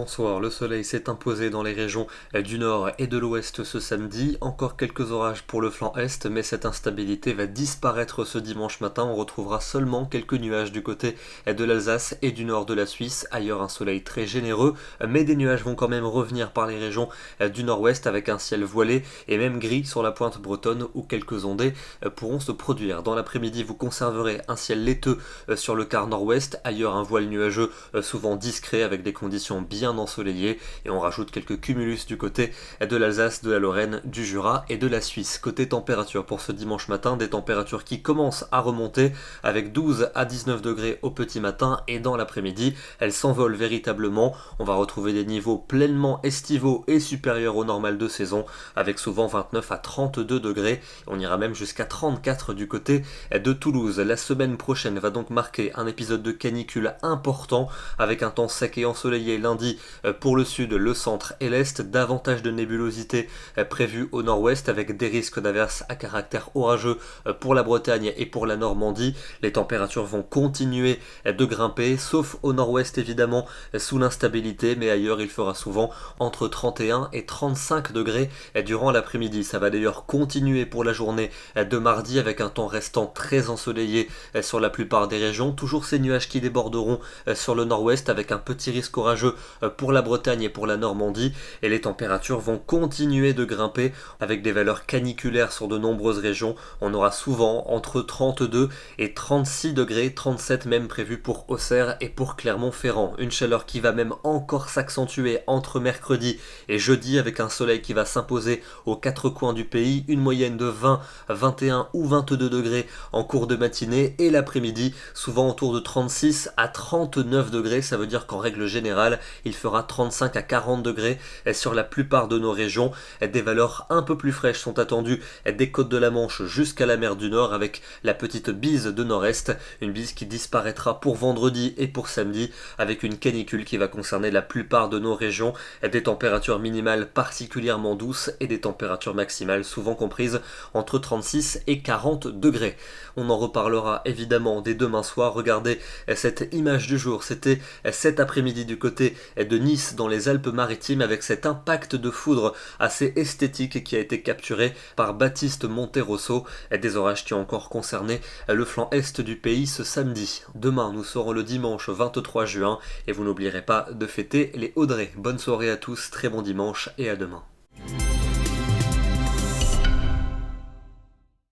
Bonsoir, le soleil s'est imposé dans les régions du nord et de l'ouest ce samedi. Encore quelques orages pour le flanc est, mais cette instabilité va disparaître ce dimanche matin. On retrouvera seulement quelques nuages du côté de l'Alsace et du nord de la Suisse. Ailleurs, un soleil très généreux, mais des nuages vont quand même revenir par les régions du nord-ouest avec un ciel voilé et même gris sur la pointe bretonne où quelques ondées pourront se produire. Dans l'après-midi, vous conserverez un ciel laiteux sur le quart nord-ouest. Ailleurs, un voile nuageux souvent discret avec des conditions bien ensoleillé et on rajoute quelques cumulus du côté de l'Alsace, de la Lorraine, du Jura et de la Suisse. Côté température pour ce dimanche matin, des températures qui commencent à remonter avec 12 à 19 degrés au petit matin et dans l'après-midi, elles s'envolent véritablement. On va retrouver des niveaux pleinement estivaux et supérieurs au normal de saison avec souvent 29 à 32 degrés. On ira même jusqu'à 34 du côté de Toulouse. La semaine prochaine va donc marquer un épisode de canicule important avec un temps sec et ensoleillé lundi pour le sud, le centre et l'est, davantage de nébulosité prévue au nord-ouest avec des risques d'averses à caractère orageux pour la Bretagne et pour la Normandie. Les températures vont continuer de grimper, sauf au nord-ouest évidemment sous l'instabilité, mais ailleurs il fera souvent entre 31 et 35 degrés durant l'après-midi. Ça va d'ailleurs continuer pour la journée de mardi avec un temps restant très ensoleillé sur la plupart des régions. Toujours ces nuages qui déborderont sur le nord-ouest avec un petit risque orageux pour la Bretagne et pour la Normandie, et les températures vont continuer de grimper avec des valeurs caniculaires sur de nombreuses régions. On aura souvent entre 32 et 36 degrés, 37 même prévus pour Auxerre et pour Clermont-Ferrand. Une chaleur qui va même encore s'accentuer entre mercredi et jeudi avec un soleil qui va s'imposer aux quatre coins du pays, une moyenne de 20, 21 ou 22 degrés en cours de matinée et l'après-midi souvent autour de 36 à 39 degrés. Ça veut dire qu'en règle générale il fera 35 à 40 degrés sur la plupart de nos régions. Des valeurs un peu plus fraîches sont attendues des côtes de la Manche jusqu'à la mer du Nord avec la petite bise de nord-est, une bise qui disparaîtra pour vendredi et pour samedi avec une canicule qui va concerner la plupart de nos régions, des températures minimales particulièrement douces et des températures maximales souvent comprises entre 36 et 40 degrés. On en reparlera évidemment dès demain soir. Regardez cette image du jour, c'était cet après-midi du côté de Nice dans les Alpes-Maritimes avec cet impact de foudre assez esthétique qui a été capturé par Baptiste Monterosso. Des orages qui ont encore concerné le flanc est du pays ce samedi. Demain nous serons le dimanche 23 juin et vous n'oublierez pas de fêter les Audrey. Bonne soirée à tous, très bon dimanche et à demain.